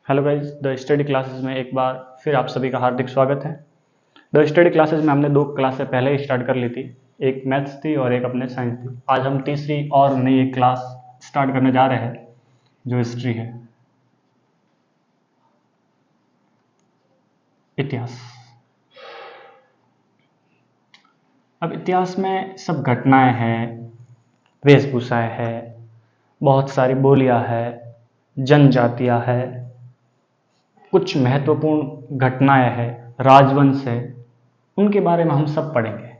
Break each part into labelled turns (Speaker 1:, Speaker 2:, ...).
Speaker 1: Hello guys, the study classes में एक बार फिर आप सभी का हार्दिक स्वागत है। द स्टडी क्लासेस में हमने 2 क्लासें पहले ही स्टार्ट कर ली थी, एक मैथ्स थी और एक अपने साइंस थी। आज हम तीसरी और नई एक क्लास स्टार्ट करने जा रहे हैं जो हिस्ट्री है, इतिहास। अब इतिहास में सब घटनाएं हैं, वेशभूषाएं है, बहुत सारी बोलियां है, जनजातियां है, कुछ महत्वपूर्ण घटनाएं हैं, राजवंश है, उनके बारे में हम सब पढ़ेंगे।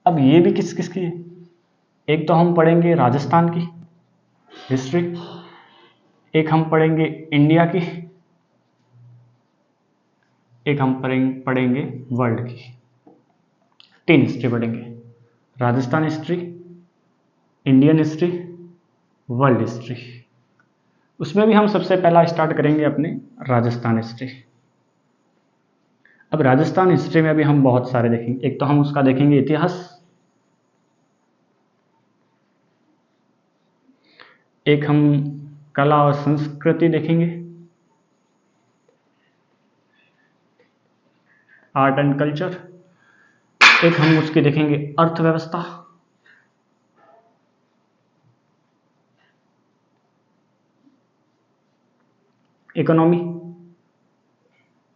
Speaker 1: अब ये भी किस किस की है? एक तो हम पढ़ेंगे राजस्थान की हिस्ट्री, एक हम पढ़ेंगे इंडिया की, एक हम पढ़ेंगे वर्ल्ड की। 3 हिस्ट्री पढ़ेंगे, Rajasthan history, Indian history, world history. उसमें भी हम सबसे पहला स्टार्ट करेंगे अपने राजस्थान हिस्ट्री। अब राजस्थान हिस्ट्री में भी हम बहुत सारे देखेंगे। एक तो हम उसका देखेंगे इतिहास, एक हम कला और संस्कृति देखेंगे, आर्ट एंड कल्चर, एक हम उसकी देखेंगे अर्थव्यवस्था, इकोनॉमी,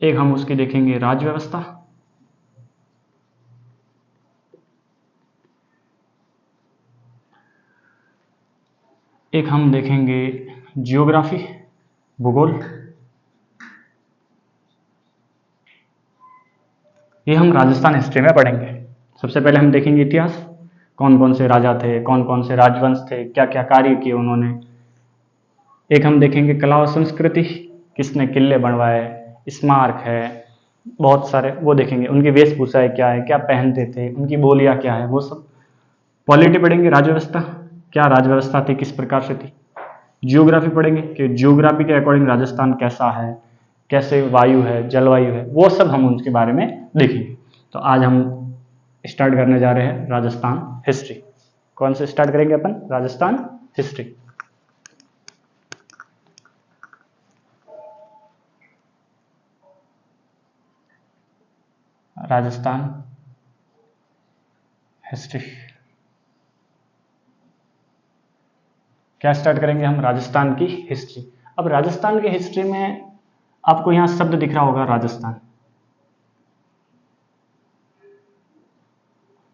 Speaker 1: एक हम उसकी देखेंगे राज्य व्यवस्था, एक हम देखेंगे जियोग्राफी, भूगोल। ये हम राजस्थान हिस्ट्री में पढ़ेंगे। सबसे पहले हम देखेंगे इतिहास, कौन कौन से राजा थे, कौन कौन से राजवंश थे, क्या क्या कार्य किए उन्होंने। एक हम देखेंगे कला और संस्कृति, किसने किले बनवाए, स्मारक है, बहुत सारे वो देखेंगे। उनकी वेशभूषाएं क्या है, क्या पहनते थे, उनकी बोलियां क्या है, वो सब। पॉलिटी पढ़ेंगे, राज्य व्यवस्था, क्या राज्य व्यवस्था थी, किस प्रकार से थी। जियोग्राफी पढ़ेंगे कि जियोग्राफी के अकॉर्डिंग राजस्थान कैसा है, कैसे वायु है, जलवायु है, वो सब हम उनके बारे में देखेंगे। तो आज हम स्टार्ट करने जा रहे हैं राजस्थान हिस्ट्री। कौन से स्टार्ट करेंगे अपन? राजस्थान हिस्ट्री। राजस्थान हिस्ट्री क्या स्टार्ट करेंगे हम? राजस्थान की हिस्ट्री। अब राजस्थान की हिस्ट्री में आपको यहां शब्द दिख रहा होगा राजस्थान।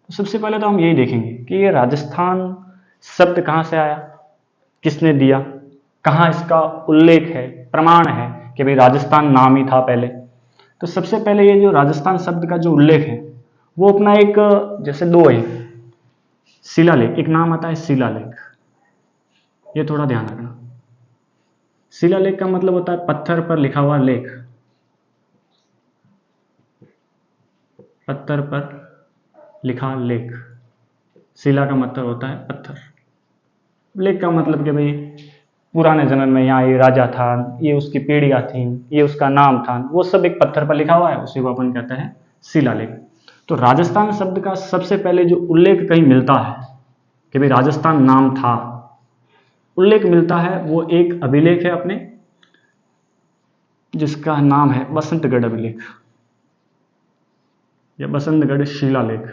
Speaker 1: तो सबसे पहले तो हम यही देखेंगे कि ये राजस्थान शब्द कहां से आया, किसने दिया, कहां इसका उल्लेख है, प्रमाण है कि भाई राजस्थान नाम ही था पहले। तो सबसे पहले ये जो राजस्थान शब्द का जो उल्लेख है वो अपना एक, जैसे 2 है, शिलालेख, एक नाम आता है शिलालेख, ये थोड़ा ध्यान रखना। शिलालेख का मतलब होता है पत्थर पर लिखा हुआ लेख, पत्थर पर लिखा लेख। शिला का मतलब होता है पत्थर, लेख का मतलब कि भाई पुराने जन्म में यहाँ ये राजा था, ये उसकी पीढ़ियां थी, ये उसका नाम था, वो सब एक पत्थर पर लिखा हुआ है, उसी को अपन कहते हैं शिलालेख। तो राजस्थान शब्द का सबसे पहले जो उल्लेख कहीं मिलता है कि भाई राजस्थान नाम था, उल्लेख मिलता है, वो एक अभिलेख है अपने, जिसका नाम है बसंतगढ़ अभिलेख या बसंतगढ़ शिलालेख।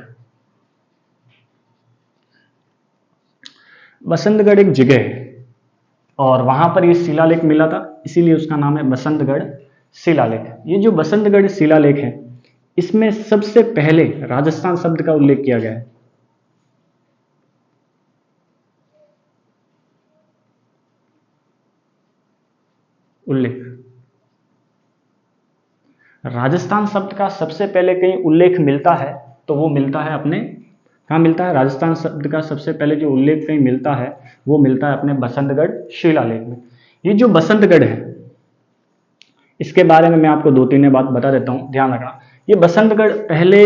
Speaker 1: बसंतगढ़ एक जगह है और वहां पर ये शिलालेख मिला था, इसीलिए उसका नाम है बसंतगढ़ शिलालेख। ये जो बसंतगढ़ शिलालेख है, इसमें सबसे पहले राजस्थान शब्द का उल्लेख किया गया है। उल्लेख, राजस्थान शब्द का सबसे पहले कहीं उल्लेख मिलता है तो वो मिलता है अपने, कहाँ मिलता है? राजस्थान शब्द का सबसे पहले जो उल्लेख कहीं मिलता है वो मिलता है अपने बसंतगढ़ शिलालेख में। ये जो बसंतगढ़ है, इसके बारे में मैं आपको 2-3 बात बता देता हूं, ध्यान रखना। ये बसंतगढ़ पहले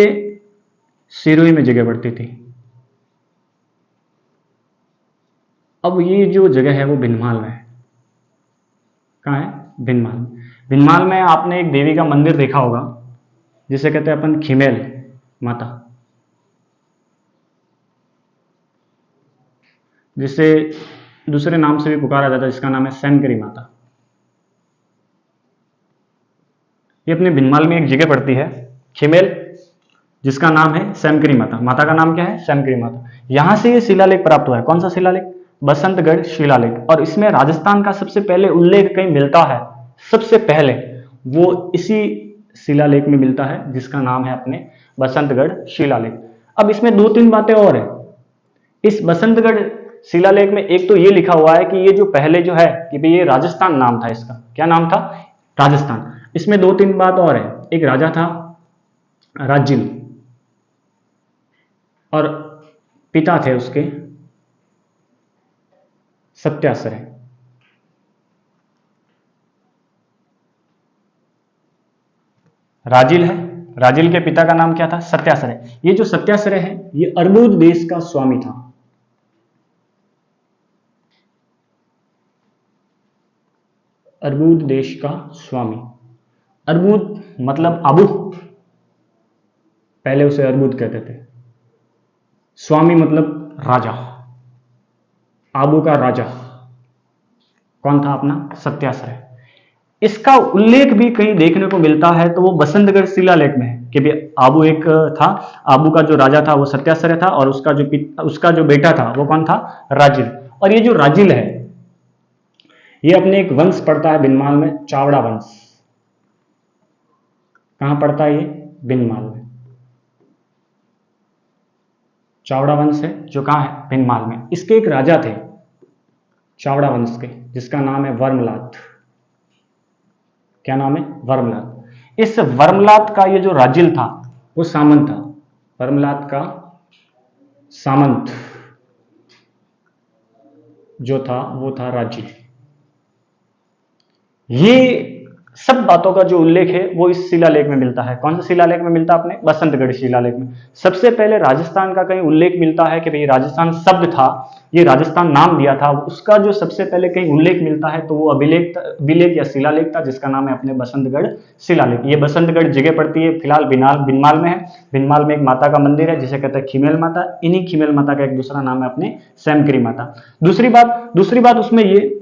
Speaker 1: सिरोही में जगह पड़ती थी। अब ये जो जगह है वो भिनमाल में है। कहाँ है? भिनमाल। भिनमाल में आपने एक देवी का मंदिर देखा होगा जिसे कहते हैं अपन खिमेल माता, जिसे दूसरे नाम से भी पुकारा जाता है, जिसका नाम है सैनकरी माता। ये अपने भिनमाल में एक जगह पड़ती है खिमेल, जिसका नाम है सैमकरी माता। माता का नाम क्या है? सैमकरी माता। यहां से ये शिलालेख प्राप्त हुआ है। कौन सा शिलालेख? बसंतगढ़ शिलालेख। और इसमें राजस्थान का सबसे पहले उल्लेख कहीं मिलता है, सबसे पहले वो इसी शिलालेख में मिलता है, जिसका नाम है अपने बसंतगढ़ शिलालेख। अब इसमें दो तीन बातें और है इस बसंतगढ़ शिलालेख में। एक तो ये लिखा हुआ है कि ये जो पहले जो है कि भाई ये राजस्थान नाम था इसका। क्या नाम था? राजस्थान। इसमें दो तीन बात और है। एक राजा था राजिल और पिता थे उसके सत्याश्रय। राजिल है, राजिल के पिता का नाम क्या था? सत्याश्रय। ये जो सत्याश्रय है ये अर्बुद देश का स्वामी था। अर्बुद देश का स्वामी। अर्बुद मतलब आबू, पहले उसे अर्बुद कहते थे। स्वामी मतलब राजा, आबू का राजा कौन था? अपना सत्याश्रय। इसका उल्लेख भी कहीं देखने को मिलता है तो वो बसंतगढ़ शिलालेख में है कि भी आबू एक था। आबू का जो राजा था वो सत्याश्रय था और उसका जो बेटा था वो कौन था? राजिल। और ये जो राजिल है ये अपने एक वंश पड़ता है भिनमाल में, चावड़ा वंश। कहां पड़ता है ये? भिनमाल में। चावड़ा वंश है जो कहां है? भिनमाल में। इसके एक राजा थे चावड़ा वंश के, जिसका नाम है वर्मलात। क्या नाम है? वर्मलात। इस वर्मलात का ये जो राजिल था वो सामंत था। वर्मलात का सामंत जो था वो था राजिल। ये सब बातों का जो उल्लेख है वो इस शिलालेख में मिलता है। कौन सा शिलालेख में मिलता है? अपने बसंतगढ़ शिलालेख में। सबसे पहले राजस्थान का कहीं उल्लेख मिलता है कि भाई राजस्थान शब्द था, ये राजस्थान नाम दिया था, उसका जो सबसे पहले कहीं उल्लेख मिलता है तो वो अभिलेख या शिलालेख था, जिसका नाम है अपने बसंतगढ़ शिलालेख। ये बसंतगढ़ जगह पड़ती है फिलहाल भिनमाल में है। भिनमाल में एक माता का मंदिर है जिसे कहते हैं खिमेल माता। इन्हीं खिमेल माता का एक दूसरा नाम है अपने सैमकरी माता। दूसरी बात उसमें ये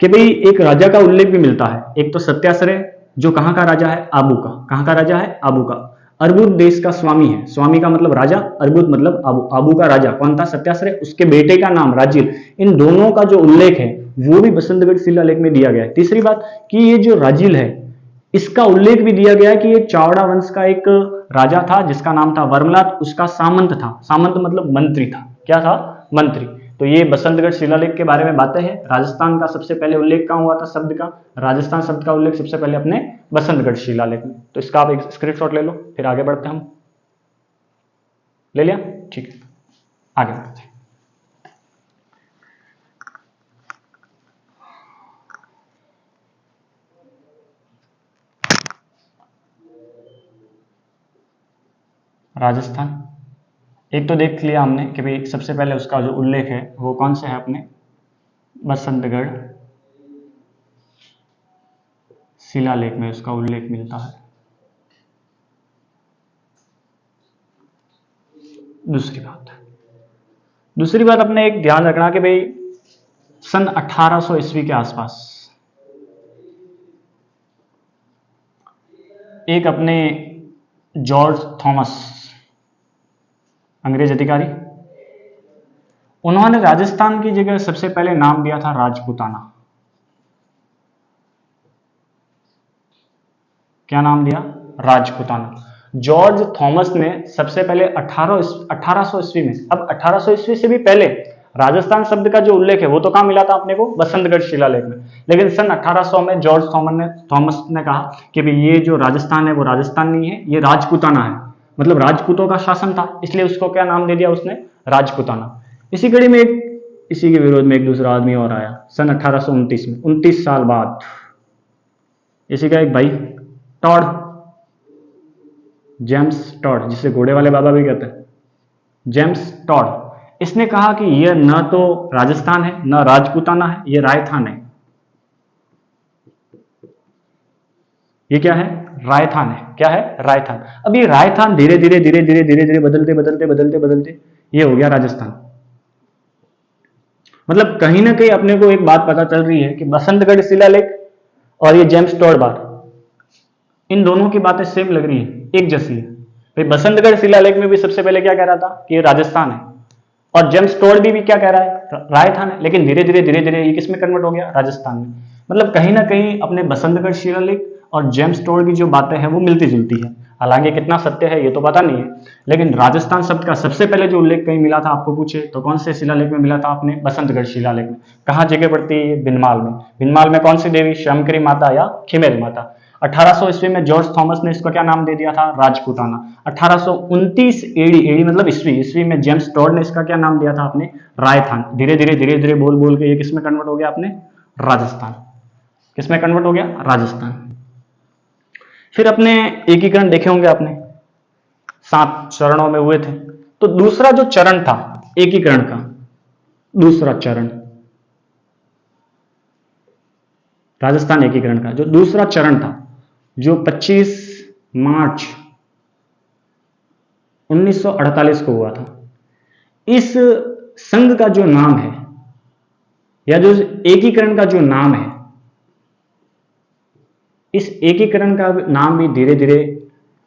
Speaker 1: कि भाई एक राजा का उल्लेख भी मिलता है। एक तो सत्याश्रय जो कहां का राजा है? आबू का। कहां का राजा है? आबू का। अर्बुद देश का स्वामी है। स्वामी का मतलब राजा, अर्बुद मतलब आबू। आबू का राजा कौन था? सत्याश्रय। उसके बेटे का नाम राजिल। इन दोनों का जो उल्लेख है वो भी बसंतगढ़ शिलालेख में दिया गया है। तीसरी बात कि ये जो राजिल है इसका उल्लेख भी दिया गया है कि ये चावड़ा वंश का एक राजा था जिसका नाम था वर्मलात। उसका सामंत था। सामंत मतलब मंत्री था। क्या था? मंत्री। तो ये बसंतगढ़ शिलालेख के बारे में बातें हैं। राजस्थान का सबसे पहले उल्लेख कहां हुआ था शब्द का? राजस्थान शब्द का उल्लेख सबसे पहले अपने बसंतगढ़ शिलालेख में। तो इसका आप एक स्क्रीनशॉट ले लो, फिर आगे बढ़ते हैं हम। ले लिया? ठीक है, आगे बढ़ते हैं। राजस्थान एक तो देख लिया हमने कि भाई सबसे पहले उसका जो उल्लेख है वो कौन से है? अपने बसंतगढ़ शिलालेख में उसका उल्लेख मिलता है। दूसरी बात अपने एक ध्यान रखना कि भाई सन 1800 ईस्वी के आसपास एक अपने जॉर्ज थॉमस, अंग्रेज अधिकारी, उन्होंने राजस्थान की जगह सबसे पहले नाम दिया था राजपूताना। क्या नाम दिया? राजपूताना। जॉर्ज थॉमस ने सबसे पहले 1800 ईस्वी में। अब 1800 ईस्वी से भी पहले राजस्थान शब्द का जो उल्लेख है वो तो कहां मिला था अपने को? बसंतगढ़ शिलालेख में। लेकिन सन 1800 में जॉर्ज थॉमस ने कहा कि भाई ये जो राजस्थान है वो राजस्थान नहीं है, ये राजपूताना है। मतलब राजपूतों का शासन था, इसलिए उसको क्या नाम दे दिया उसने? राजपूताना। इसी कड़ी में इसी के विरोध में एक दूसरा आदमी और आया सन 1829 में, 29 साल बाद। इसी का एक भाई टॉड, जेम्स टॉड, जिसे घोड़े वाले बाबा भी कहते हैं, जेम्स टॉड। इसने कहा कि यह न तो राजस्थान है न राजपूताना है, यह रायथान है। ये क्या है? रायथान है। क्या है? रायथान। अब ये रायथान धीरे धीरे बदलते ये हो गया राजस्थान। मतलब कहीं ना कहीं अपने को एक बात पता चल रही है कि बसंतगढ़ शिलालेख और ये जेम्स टॉड बात, इन दोनों की बातें सेम लग रही है, एक जैसी है। भाई बसंतगढ़ शिलालेख में भी सबसे पहले क्या कह रहा था कि ये राजस्थान है, और जेम्स टोड भी क्या कह रहा है, राजस्थान है, लेकिन धीरे धीरे ये किस में कन्वर्ट हो गया, राजस्थान में। मतलब कहीं ना कहीं अपने बसंतगढ़ शिलालेख और जेम्स टोड की जो बातें हैं वो मिलती जुलती है। हालांकि कितना सत्य है ये तो पता नहीं है, लेकिन राजस्थान शब्द का सबसे पहले जो उल्लेख कहीं मिला था आपको पूछे तो कौन से शिलालेख में मिला था, आपने बसंतगढ़ शिलालेख में। कहाँ जगह पड़ती है, भिनमाल में। भिनमाल में कौन सी देवी, श्यामकरी माता या खिमेर माता। 1800 ईस्वी में जॉर्ज थॉमस ने इसको क्या नाम दे दिया था, राजपूताना। 1829 एडी मतलब ईस्वी में जेम्स टॉड ने इसका क्या नाम दिया था आपने, रायथान। धीरे धीरे बोल बोल के ये किस में कन्वर्ट हो गया आपने, राजस्थान। किस में कन्वर्ट हो गया, राजस्थान। फिर अपने एकीकरण देखे होंगे आपने, 7 चरणों में हुए थे। तो दूसरा जो चरण था एकीकरण का, दूसरा चरण राजस्थान एकीकरण का जो दूसरा चरण था, जो 25 मार्च 1948 को हुआ था, इस संघ का जो नाम है या जो एकीकरण का जो नाम है, इस एकीकरण का नाम भी धीरे धीरे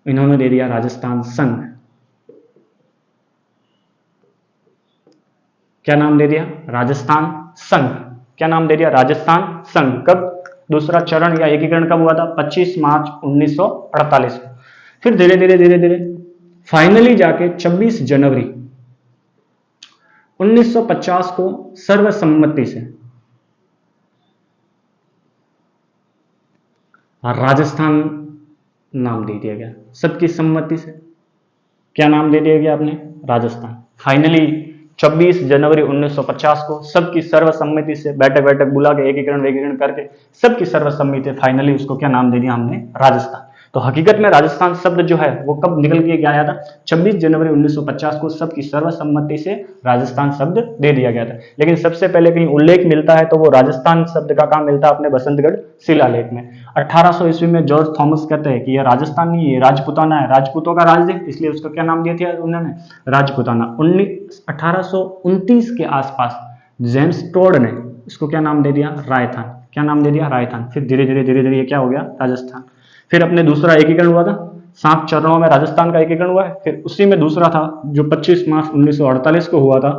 Speaker 1: इन्होंने दे दिया राजस्थान संघ। क्या नाम दे दिया, राजस्थान संघ। क्या नाम दे दिया, राजस्थान संघ। कब, दूसरा चरण या एकीकरण कब हुआ था, 25 मार्च 1948 को। फिर धीरे धीरे फाइनली जाके 26 जनवरी 1950 को सर्वसम्मति से राजस्थान नाम दे दिया गया, सबकी सम्मति से। क्या नाम दे दिया गया आपने, राजस्थान। फाइनली 26 जनवरी 1950 को सबकी सर्वसम्मति से, बैठक बैठक बुला के एकीकरण करके सबकी सर्वसम्मति से फाइनली उसको क्या नाम दे दिया हमने, राजस्थान। तो हकीकत में राजस्थान शब्द जो है वो कब निकल के आया था, 26 जनवरी 1950 को सबकी सर्वसम्मति से राजस्थान शब्द दे दिया गया था। लेकिन सबसे पहले कहीं उल्लेख मिलता है तो वो राजस्थान शब्द का कहां मिलता है, अपने बसंतगढ़ शिलालेख में। 1800 ईस्वी में जॉर्ज थॉमस कहते हैं कि यह राजस्थान नहीं, ये राजपुताना है, राजपूतों का राज है, इसलिए उसको क्या नाम दिया था उन्होंने, राजपुताना। 1829 के आसपास जेम्स टोड ने इसको क्या नाम दे दिया, रायथान। क्या नाम दे दिया, रायथान। फिर धीरे धीरे ये क्या हो गया, राजस्थान। फिर अपने दूसरा एकीकरण हुआ था, 7 चरणों में राजस्थान का एकीकरण हुआ है। फिर उसी में दूसरा था जो 25 मार्च 1948 को हुआ था,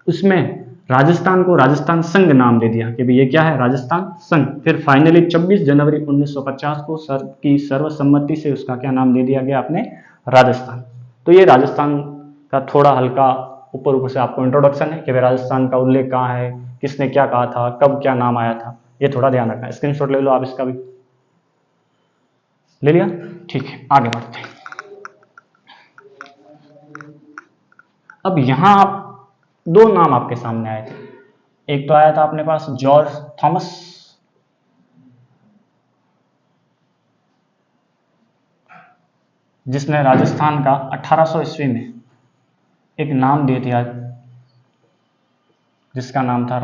Speaker 1: उसमें राजस्थान को राजस्थान संघ नाम दे दिया कि भाई ये क्या है, राजस्थान संघ। फिर फाइनली 26 जनवरी 1950 को की सर्वसम्मति से उसका क्या नाम दे दिया गया आपने, राजस्थान। तो ये राजस्थान का थोड़ा हल्का ऊपर से आपको इंट्रोडक्शन है कि भाई राजस्थान का उल्लेख कहाँ है, किसने क्या कहा था, कब क्या नाम आया था, ये थोड़ा ध्यान रखना। स्क्रीनशॉट ले लो आप इसका भी, ले लिया, ठीक है। आगे बढ़ते हैं। अब यहां आप 2 नाम आपके सामने आए थे। एक तो आया था अपने पास जॉर्ज थॉमस, जिसने राजस्थान का 1800 ईस्वी में एक नाम दे दिया जिसका नाम था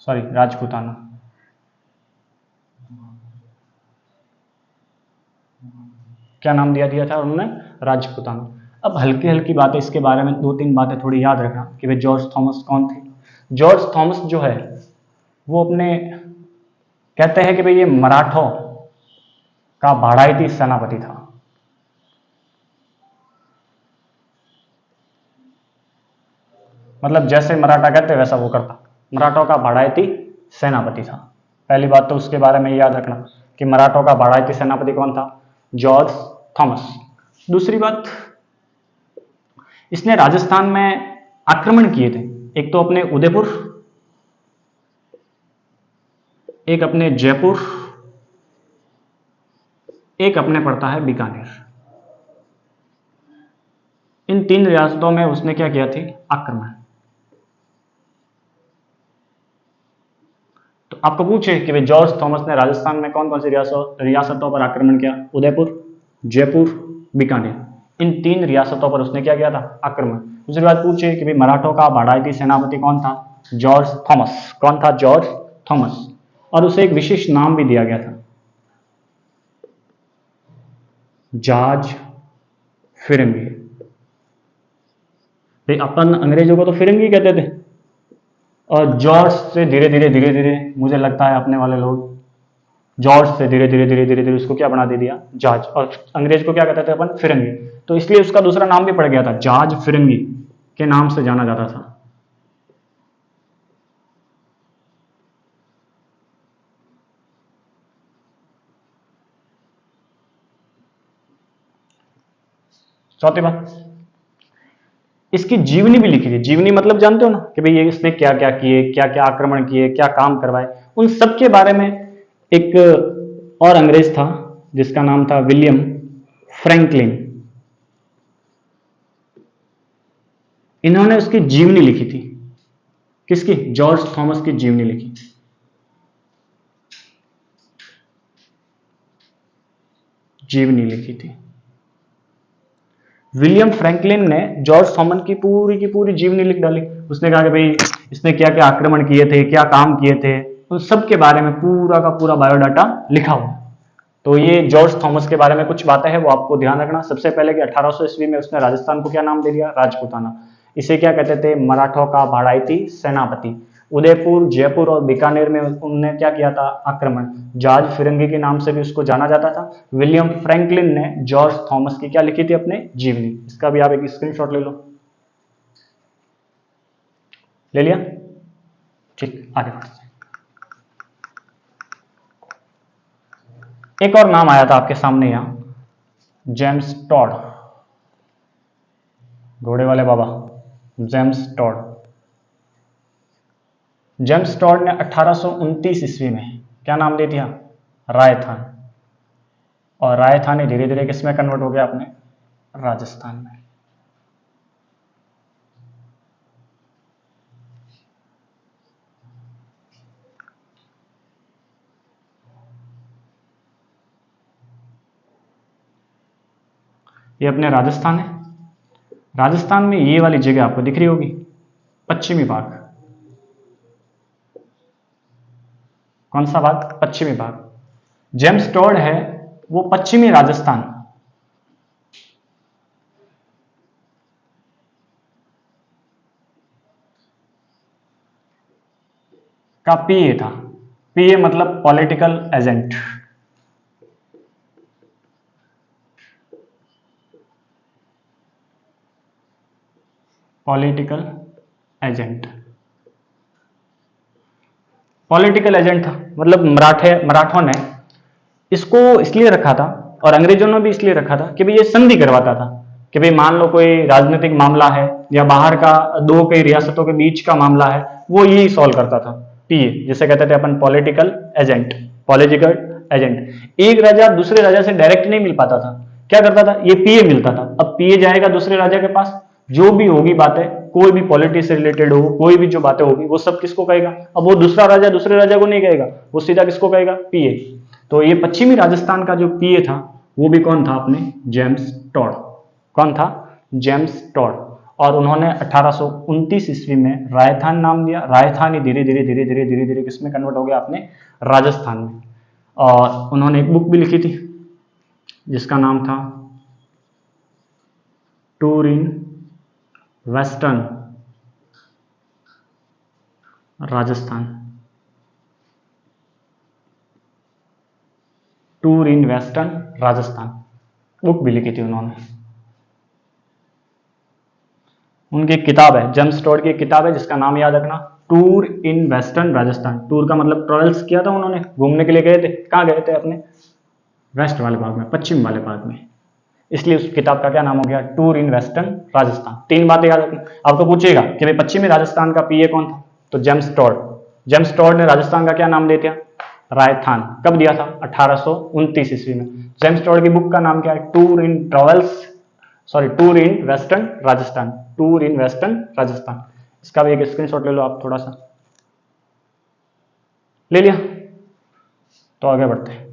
Speaker 1: राजपूताना। क्या नाम दिया था उन्होंने, राजपूताना। अब हल्की हल्की बातें इसके बारे में, 2-3 बातें थोड़ी याद रखना कि भाई जॉर्ज थॉमस कौन थे। जॉर्ज थॉमस जो है वो अपने कहते हैं कि भाई ये मराठों का बाड़ाइती सेनापति था। मतलब जैसे मराठा कहते वैसा वो करता, मराठों का बाड़ाइती सेनापति था। पहली बात तो उसके बारे में याद रखना कि मराठों का बाड़ाइती सेनापति कौन था, जॉर्ज थॉमस। दूसरी बात, इसने राजस्थान में आक्रमण किए थे, एक तो अपने उदयपुर, एक अपने जयपुर, एक अपने पड़ता है बीकानेर। इन 3 रियासतों में उसने क्या किया थी, आक्रमण। तो आपको पूछे कि भाई जॉर्ज थॉमस ने राजस्थान में कौन कौन सी रियासतों पर आक्रमण किया, उदयपुर, जयपुर, बीकानेर। इन 3 रियासतों पर उसने क्या किया था, आक्रमण। दूसरी बात पूछे कि भाई मराठों का बाड़ाइती सेनापति कौन था, जॉर्ज थॉमस। कौन था, जॉर्ज थॉमस। और उसे एक विशेष नाम भी दिया गया था, जॉर्ज फिरंगी। भाई अपन अंग्रेजों को तो फिरंगी कहते थे, और जॉर्ज से धीरे धीरे मुझे लगता है अपने वाले लोग जॉर्ज से धीरे धीरे धीरे धीरे धीरे उसको क्या बना दे दिया, जॉर्ज। और अंग्रेज को क्या कहते थे अपन, फिरंगी। तो इसलिए उसका दूसरा नाम भी पड़ गया था, जॉर्ज फिरंगी के नाम से जाना जाता था। चौथी बात, इसकी जीवनी भी लिखी थी। जीवनी मतलब जानते हो ना कि भाई ये इसने क्या क्या किए, क्या क्या आक्रमण किए, क्या काम करवाए, उन सब के बारे में। एक और अंग्रेज था जिसका नाम था विलियम फ्रैंकलिन, इन्होंने उसकी जीवनी लिखी थी। किसकी, जॉर्ज थॉमस की जीवनी लिखी। जीवनी लिखी थी विलियम फ्रैंकलिन ने। जॉर्ज थॉमस की पूरी जीवनी लिख डाली। उसने कहा कि भाई इसने क्या क्या आक्रमण किए थे, क्या काम किए थे, उन सब के बारे में पूरा का पूरा बायोडाटा लिखा हुआ। तो ये जॉर्ज थॉमस के बारे में कुछ बातें हैं, वो आपको ध्यान रखना। सबसे पहले कि 1800 ईस्वी में उसने राजस्थान को क्या नाम दे दिया, राजपूताना। इसे क्या कहते थे, मराठों का भाड़ाइती सेनापति। उदयपुर, जयपुर और बीकानेर में उन्होंने क्या किया था, आक्रमण। जॉर्ज फिरंगी के नाम से भी उसको जाना जाता था। विलियम फ्रैंकलिन ने जॉर्ज थॉमस की क्या लिखी थी, अपने जीवनी। इसका भी आप एक स्क्रीनशॉट ले लो। ले लिया, ठीक, आगे बढ़ते हैं। एक और नाम आया था आपके सामने यहां, जेम्स टॉड, घोड़े वाले बाबा, जेम्स टॉड। जेम्स टॉड ने 1829 ईस्वी में क्या नाम दे दिया, रायथान। और रायथान धीरे धीरे किसमें कन्वर्ट हो गया, अपने राजस्थान में। ये अपने राजस्थान है। राजस्थान में ये वाली जगह आपको दिख रही होगी, पश्चिमी भाग। कौन सा भाग, पश्चिमी भाग। जेम्स टॉड है वो पश्चिमी राजस्थान का पीए था। पीए मतलब political agent. Political agent, political agent था। मतलब मराठों ने इसको इसलिए रखा था, और अंग्रेजों ने भी इसलिए रखा था कि भाई ये संधि करवाता था। कि भाई मान लो कोई राजनीतिक मामला है या बाहर का दो कई रियासतों के बीच का मामला है, वो यही सॉल्व करता था। पीए जिसे कहते थे अपन पॉलिटिकल एजेंट। पॉलिटिकल एजेंट, एक राजा दूसरे राजा से डायरेक्ट नहीं मिल पाता था, क्या करता था, ये पीए मिलता था। अब पीए जाएगा दूसरे राजा के पास, जो भी होगी बातें, कोई भी पॉलिटिक्स से रिलेटेड हो, कोई भी जो बातें होगी, वो सब किसको कहेगा। अब वो दूसरा राजा दूसरे राजा को नहीं कहेगा, वो सीधा किसको कहेगा, पीए। तो ये पश्चिमी राजस्थान का जो पीए था वो भी कौन था, अपने जेम्स टॉड। कौन था, जेम्स टॉड। और उन्होंने 1829 ईस्वी में रायथान नाम दिया। रायथान ही धीरे धीरे धीरे धीरे धीरे धीरे किसमें कन्वर्ट हो गया, अपने राजस्थान में। और उन्होंने एक बुक भी लिखी थी जिसका नाम था tour in western Rajasthan. Tour in western Rajasthan book भी लिखी थी उन्होंने। उनकी एक किताब है, जेम्स टॉड की एक किताब है जिसका नाम याद रखना, tour in western Rajasthan. Tour का मतलब ट्रेवल्स किया था उन्होंने, घूमने के लिए गए थे। कहाँ गए थे, अपने वेस्ट वाले भाग में, पश्चिम वाले भाग में। इसलिए उस किताब का क्या नाम हो गया, टूर इन वेस्टर्न राजस्थान। तीन बातें याद रखनी। अब तो पूछेगा कि भाई पश्चिमी राजस्थान का पीए कौन था, तो जेम्स टॉड। जेम्स टॉड ने राजस्थान का क्या नाम दे दिया, रायथान। कब दिया था, 1829 ईस्वी में। जेम्स टॉड की बुक का नाम क्या है, tour in travels, sorry tour in western Rajasthan. Tour in western Rajasthan. इसका भी एक स्क्रीनशॉट ले लो आप, थोड़ा सा ले लिया। तो आगे बढ़ते हैं,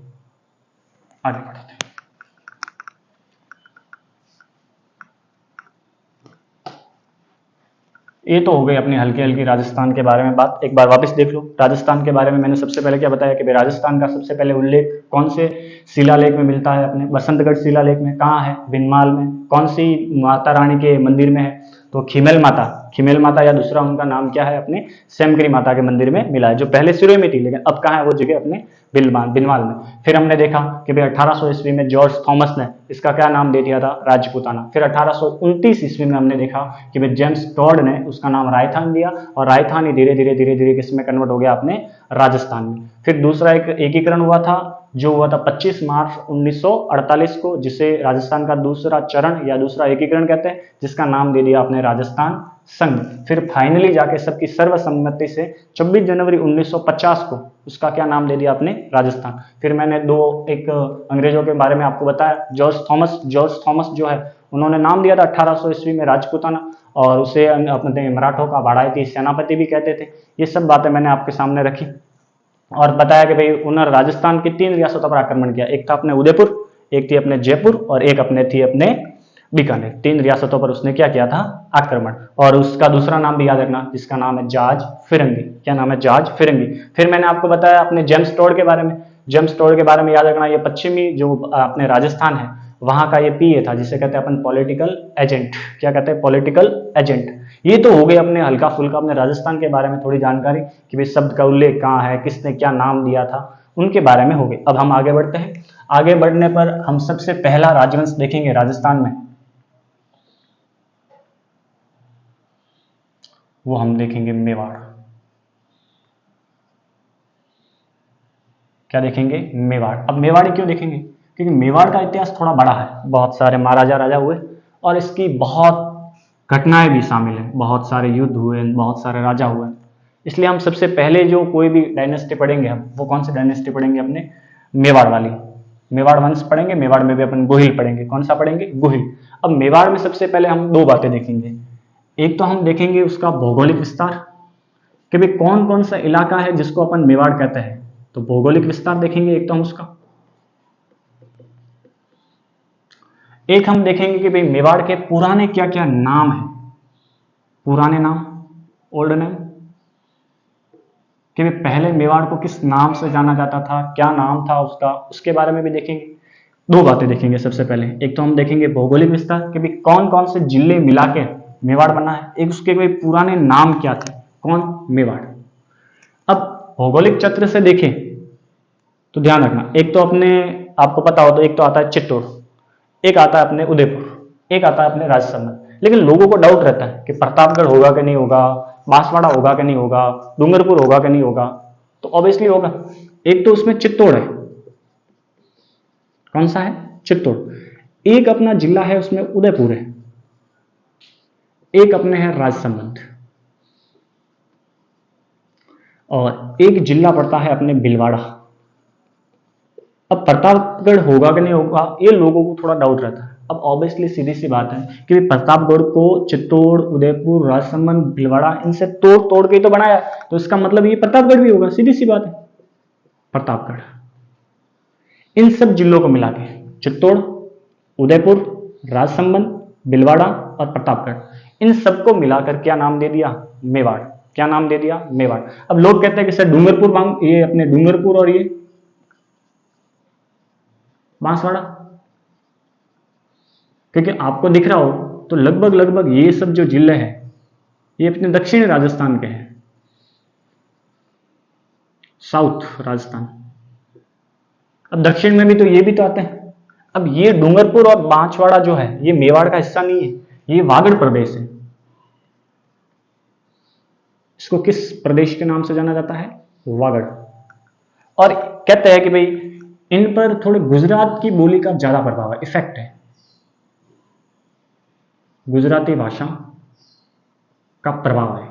Speaker 1: आगे बढ़ते हैं। ये तो हो गई अपनी हल्की हल्की राजस्थान के बारे में बात। एक बार वापस देख लो राजस्थान के बारे में। मैंने सबसे पहले क्या बताया कि राजस्थान का सबसे पहले उल्लेख कौन से शिलालेख में मिलता है, अपने बसंतगढ़ शिलालेख में। कहाँ है, भिनमाल में। कौन सी माता रानी के मंदिर में है, तो खीमेल माता या दूसरा उनका नाम क्या है, अपने सेमगिरी माता के मंदिर में मिला है, जो पहले सिरोही में थी लेकिन अब कहाँ है वो जगह, अपने बिनवाल में। फिर हमने देखा कि भाई 1800 ईस्वी में जॉर्ज थॉमस ने इसका क्या नाम दे दिया था, राजपूताना। फिर 1829 ईस्वी में हमने देखा कि भाई जेम्स टॉड ने उसका नाम रायथान दिया, और रायथान ही धीरे धीरे किसमें कन्वर्ट हो गया, अपने राजस्थान में। फिर दूसरा एक एकीकरण हुआ था, जो हुआ था 25 मार्च 1948 को, जिसे राजस्थान का दूसरा चरण या दूसरा एकीकरण कहते हैं, जिसका नाम दे दिया अपने राजस्थान संघ। फिर फाइनली जाके सबकी सर्वसम्मति से 24 जनवरी 1950 को उसका क्या नाम दे दिया, अपने राजस्थान। फिर मैंने एक अंग्रेजों के बारे में आपको बताया, जॉर्ज थॉमस जो है, उन्होंने नाम दिया था 1800 ईस्वी में राजपूताना, और उसे अपने मराठों का बाड़ाई सेनापति भी कहते थे। ये सब बातें मैंने आपके सामने रखी और बताया कि भाई उन्होंने राजस्थान की 3 रियासतों पर आक्रमण किया, एक था अपने उदयपुर, एक थी अपने जयपुर, और एक अपने थी अपने बीकानेर। 3 रियासतों पर उसने क्या किया था, आक्रमण। और उसका दूसरा नाम भी याद रखना, जिसका नाम है जॉर्ज फिरंगी। क्या नाम है, जॉर्ज फिरंगी। फिर मैंने आपको बताया अपने जेम्स टॉड के बारे में। जेम्स टॉड के बारे में याद रखना, ये पश्चिमी जो अपने राजस्थान है वहां का ये पीए था, जिसे कहते हैं अपन पॉलिटिकल एजेंट। क्या कहते हैं, पॉलिटिकल एजेंट। ये तो हो गए अपने हल्का फुल्का अपने राजस्थान के बारे में थोड़ी जानकारी कि भाई शब्द का उल्लेख कहाँ है, किसने क्या नाम दिया था, उनके बारे में हो गए। अब हम आगे बढ़ते हैं। आगे बढ़ने पर हम सबसे पहला राजवंश देखेंगे राजस्थान में, वो हम देखेंगे मेवाड़। क्या देखेंगे, मेवाड़। अब मेवाड़ी क्यों देखेंगे, क्योंकि मेवाड़ का इतिहास थोड़ा बड़ा है, बहुत सारे महाराजा राजा हुए और इसकी बहुत घटनाएं भी शामिल हैं, बहुत सारे युद्ध हुए, बहुत सारे राजा हुए। इसलिए हम सबसे पहले जो कोई भी डायनेस्टी पढ़ेंगे हम, वो कौन सी डायनेस्टी पढ़ेंगे, अपने मेवाड़ वाली, मेवाड़ वंश पढ़ेंगे। मेवाड़ में भी अपन गोहिल पढ़ेंगे। कौन सा पढ़ेंगे, गोहिल। अब मेवाड़ में सबसे पहले हम 2 बातें देखेंगे। एक तो हम देखेंगे उसका भौगोलिक विस्तार, कि भाई कौन कौन सा इलाका है जिसको अपन मेवाड़ कहते हैं, तो भौगोलिक विस्तार देखेंगे एक तो हम उसका। एक हम देखेंगे कि भाई मेवाड़ के पुराने क्या क्या नाम है, पुराने नाम, ओल्ड नेम, कि भाई पहले मेवाड़ को किस नाम से जाना जाता था, क्या नाम था उसका, उसके बारे में भी देखेंगे। 2 बातें देखेंगे सबसे पहले। एक तो हम देखेंगे भौगोलिक विस्तार, कि भाई कौन कौन से जिले मिला के मेवाड़ बना है, एक उसके भाई पुराने नाम क्या थे, कौन, मेवाड़। अब भौगोलिक चित्र से देखें तो ध्यान रखना, एक तो अपने आपको पता हो तो एक तो आता है चित्तौड़, एक आता है अपने उदयपुर, एक आता है अपने राजसमंद। लेकिन लोगों को डाउट रहता है कि प्रतापगढ़ होगा कि नहीं होगा, बांसवाड़ा होगा कि नहीं होगा, डूंगरपुर होगा कि नहीं होगा, तो ऑब्वियसली होगा। एक तो उसमें चित्तौड़ है, कौन सा है, चित्तौड़। एक अपना जिला है उसमें उदयपुर है, एक अपने है राजसमंद, और एक जिला पड़ता है अपने भीलवाड़ा। अब प्रतापगढ़ होगा कि नहीं होगा, ये लोगों को थोड़ा डाउट रहता है। अब ऑब्वियसली सीधी सी बात है कि प्रतापगढ़ को चित्तौड़, उदयपुर, राजसमंद, भीलवाड़ा इनसे तोड़ तोड़ के तो बनाया, तो इसका मतलब ये प्रतापगढ़ भी होगा, सीधी सी बात है। प्रतापगढ़ इन सब जिलों को मिला के चित्तौड़, उदयपुर, राजसमंद, भीलवाड़ा और प्रतापगढ़, इन सबको मिलाकर क्या नाम दे दिया, मेवाड़। क्या नाम दे दिया, मेवाड़। अब लोग कहते हैं कि सर डूंगरपुर, ये अपने डूंगरपुर और ये बांसवाड़ा, क्योंकि आपको दिख रहा हो तो लगभग लगभग ये सब जो जिले हैं ये अपने दक्षिणी राजस्थान के हैं, साउथ राजस्थान। अब दक्षिण में भी तो ये भी तो आते हैं। अब ये डूंगरपुर और बांसवाड़ा जो है ये मेवाड़ का हिस्सा नहीं है, ये वागड़ प्रदेश है। इसको किस प्रदेश के नाम से जाना जाता है, वागड़। और कहते हैं कि भाई इन पर थोड़े गुजरात की बोली का ज्यादा प्रभाव है, इफेक्ट है, गुजराती भाषा का प्रभाव है।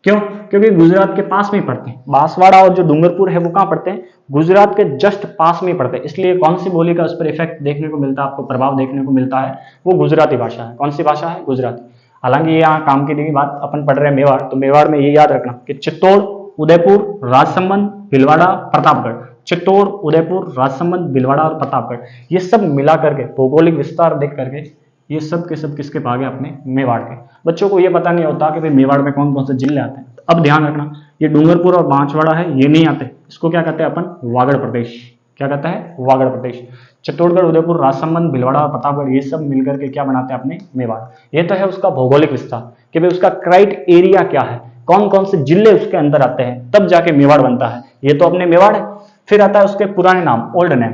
Speaker 1: क्यों, क्योंकि गुजरात के पास में ही पड़ते हैं। बांसवाड़ा और जो डूंगरपुर है वो कहां पड़ते हैं, गुजरात के जस्ट पास में ही पड़ते हैं। इसलिए कौन सी बोली का उस पर इफेक्ट देखने को मिलता है, आपको प्रभाव देखने को मिलता है, वो गुजराती भाषा है। कौन सी भाषा है, गुजराती। हालांकि ये यहाँ काम की बात अपन पढ़ रहे हैं मेवाड़, तो मेवाड़ में ये याद रखना कि चित्तौड़, उदयपुर, राजसमंद, भीलवाड़ा, प्रतापगढ़। चित्तौड़, उदयपुर, राजसमंद, भीलवाड़ा और प्रतापगढ़, ये सब मिला करके भौगोलिक विस्तार देख करके ये सब के सब किसके भाग है, अपने मेवाड़ के। बच्चों को ये पता नहीं होता कि भाई मेवाड़ में कौन कौन से जिले आते हैं। तो अब ध्यान रखना, ये डूंगरपुर और बांसवाड़ा है ये नहीं आते, इसको क्या कहते हैं अपन, वागड़ प्रदेश। क्या कहता है, वागड़ प्रदेश। चित्तौड़गढ़, उदयपुर, राजसमंद, भीलवाड़ा और प्रतापगढ़ ये सब मिलकर के क्या बनाते हैं अपने मेवाड़। ये तो है उसका भौगोलिक विस्तार कि भाई उसका क्राइट एरिया क्या है, कौन कौन से जिले उसके अंदर आते हैं, तब जाके मेवाड़ बनता है। ये तो अपने मेवाड़ है। फिर आता है उसके पुराने नाम, ओल्ड नेम।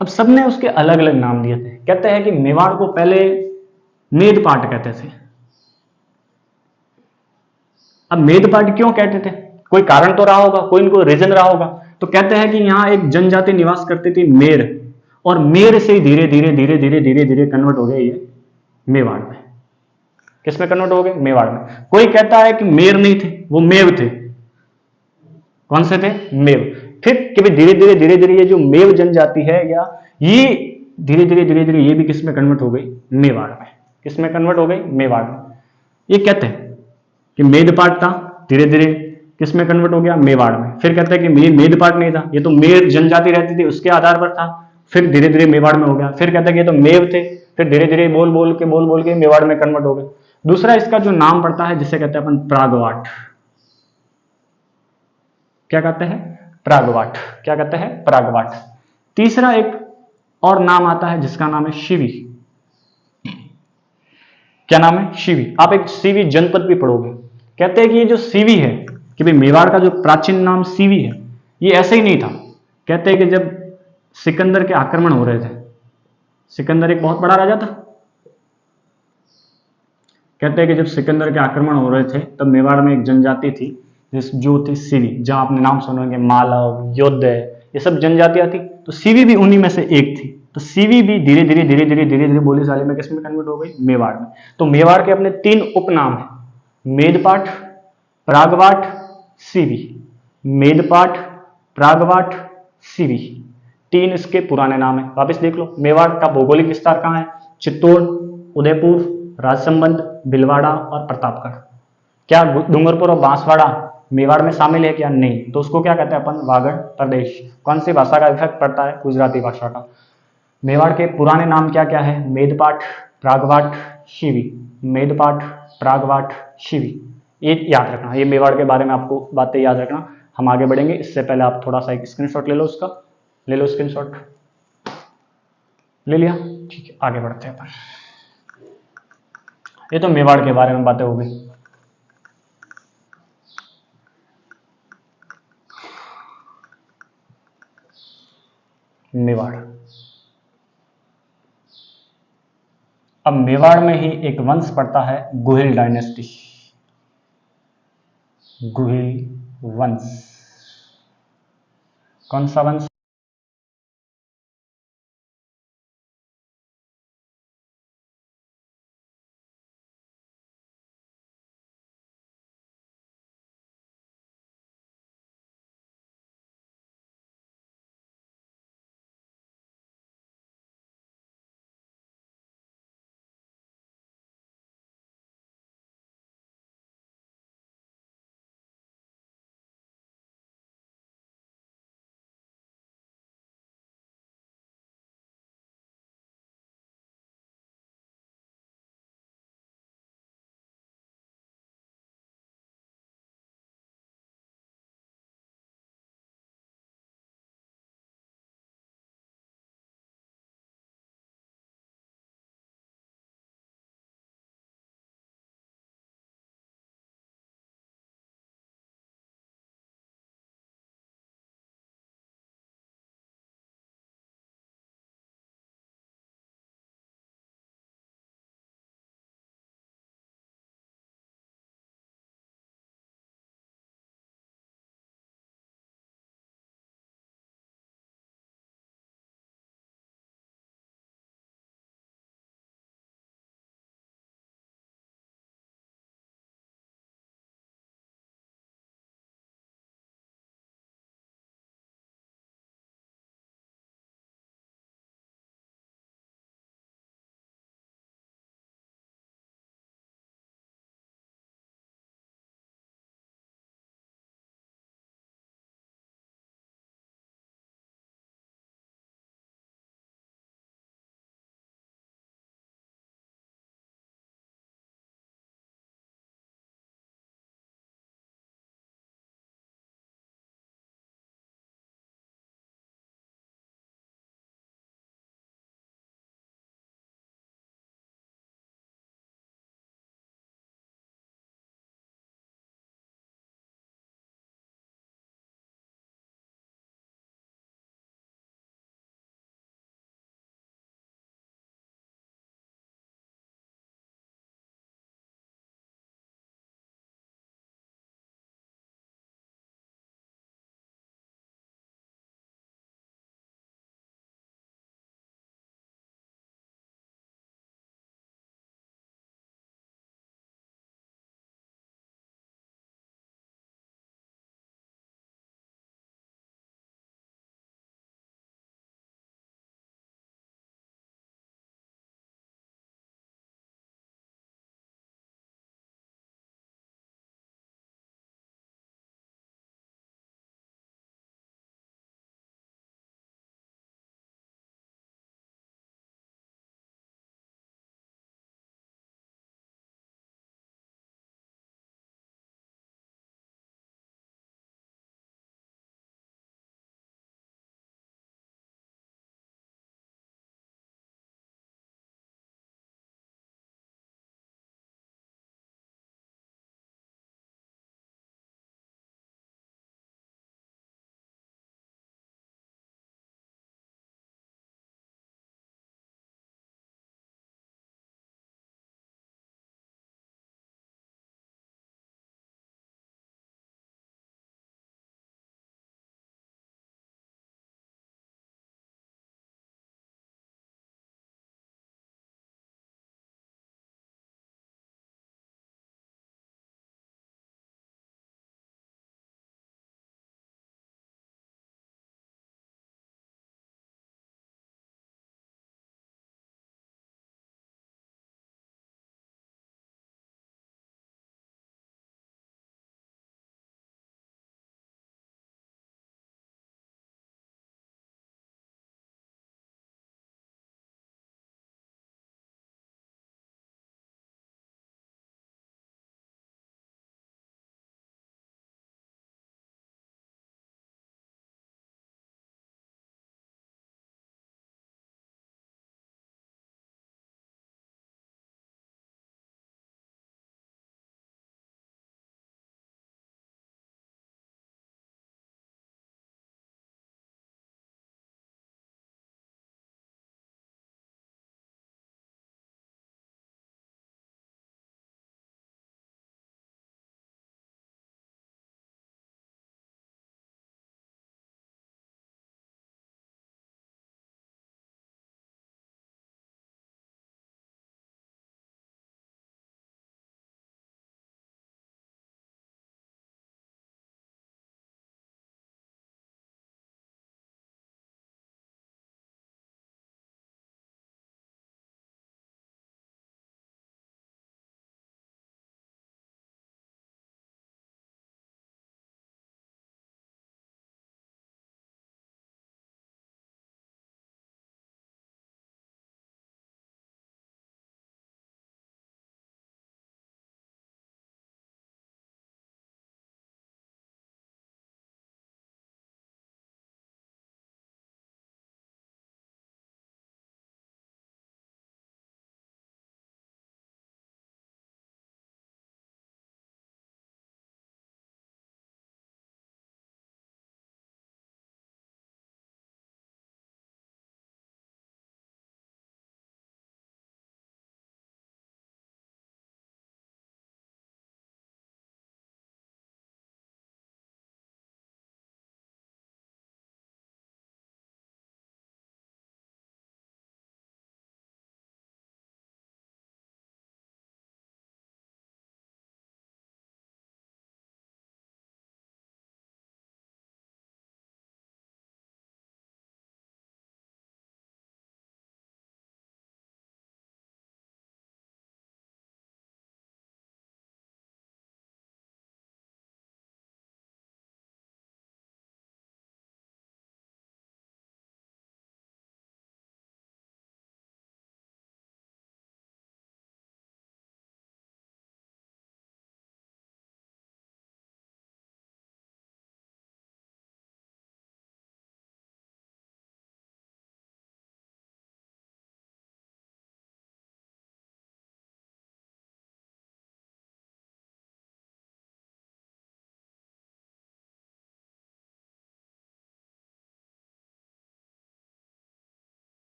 Speaker 1: अब सबने उसके अलग अलग नाम दिए थे। कहते हैं कि मेवाड़ को पहले मेदपाट कहते थे। अब मेदपाट क्यों कहते थे, कोई कारण तो रहा होगा, कोई इनको रीजन रहा होगा। तो कहते हैं कि यहां एक जनजाति निवास करती थी मेर, और मेर से धीरे धीरे धीरे धीरे धीरे धीरे कन्वर्ट हो गए ये मेवाड़ में। किसमें कन्वर्ट हो गए, मेवाड़ में। कोई कहता है कि मेर नहीं थे, वो मेव थे। कौन से थे, मेव। फिर कि धीरे धीरे धीरे धीरे ये जो मेव जनजाति है, या ये धीरे धीरे धीरे धीरे ये भी किसमें कन्वर्ट हो गई, मेवाड़ में। किसमें कन्वर्ट हो गई, मेवाड़ में। ये कहते हैं कि मेदपाट था, धीरे धीरे किसमें कन्वर्ट हो गया, मेवाड़ में। फिर कहते हैं कि मेदपाट नहीं था, ये तो मेर जनजाति रहती थी उसके आधार पर था, फिर धीरे धीरे मेवाड़ में हो गया। फिर कहते हैं कि ये तो मेव थे, फिर धीरे धीरे बोल बोल के मेवाड़ में कन्वर्ट हो गए। दूसरा इसका जो नाम पड़ता है जिसे कहते हैं अपन प्रागवाट। क्या कहते हैं, प्रागवाट। क्या कहते हैं, प्रागवाट। तीसरा एक और नाम आता है जिसका नाम है शिवी। क्या नाम है, शिवी। आप एक सीवी जनपद भी पढ़ोगे। कहते हैं कि ये जो सीवी है, कि भाई मेवाड़ का जो प्राचीन नाम सीवी है, ये ऐसे ही नहीं था। कहते हैं कि जब सिकंदर के आक्रमण हो रहे थे, सिकंदर एक बहुत बड़ा राजा था। कहते हैं कि जब सिकंदर के आक्रमण हो रहे थे तब मेवाड़ में एक जनजाति थी जो थी सीवी, जहां आपने नाम सुनेंगे मालव, योद्ध, ये सब जनजातियां थी। तो सीवी भी उन्हीं में से एक थी। तो सीवी भी धीरे धीरे धीरे धीरे धीरे धीरे बोली चाली में किसमें कन्वर्ट हो गई, मेवाड़ में। तो मेवाड़ के अपने 3 उपनाम है, मेदपाट, प्रागवाट, सीवी। मेदपाट, प्रागवाट, सीवी, 3 इसके पुराने नाम है। वापस देख लो, मेवाड़ का भौगोलिक विस्तार कहाँ है, चित्तौड़, उदयपुर, राजसमंद, भीलवाड़ा और प्रतापगढ़। क्या डूंगरपुर और बांसवाड़ा मेवाड़ में शामिल है क्या, नहीं। तो उसको क्या कहते हैं अपन, वागड़ प्रदेश। कौन सी भाषा का इफेक्ट पड़ता है, गुजराती भाषा का। मेवाड़ के पुराने नाम क्या क्या है, मेदपाट, प्रागवाट, शिवी। मेदपाट, प्रागवाट, शिवी, ये याद रखना। ये मेवाड़ के बारे में आपको बातें याद रखना। हम आगे बढ़ेंगे, इससे पहले आप थोड़ा सा एक स्क्रीनशॉट ले लो उसका, ले लो स्क्रीनशॉट। ले लिया, ठीक है, आगे बढ़ते हैं अपन। ये तो मेवाड़ के बारे में बातें हो गई। मेवाड़। अब मेवाड़ में ही एक वंश पड़ता है गुहिल डायनेस्टी, गुहिल वंश। कौन सा वंश,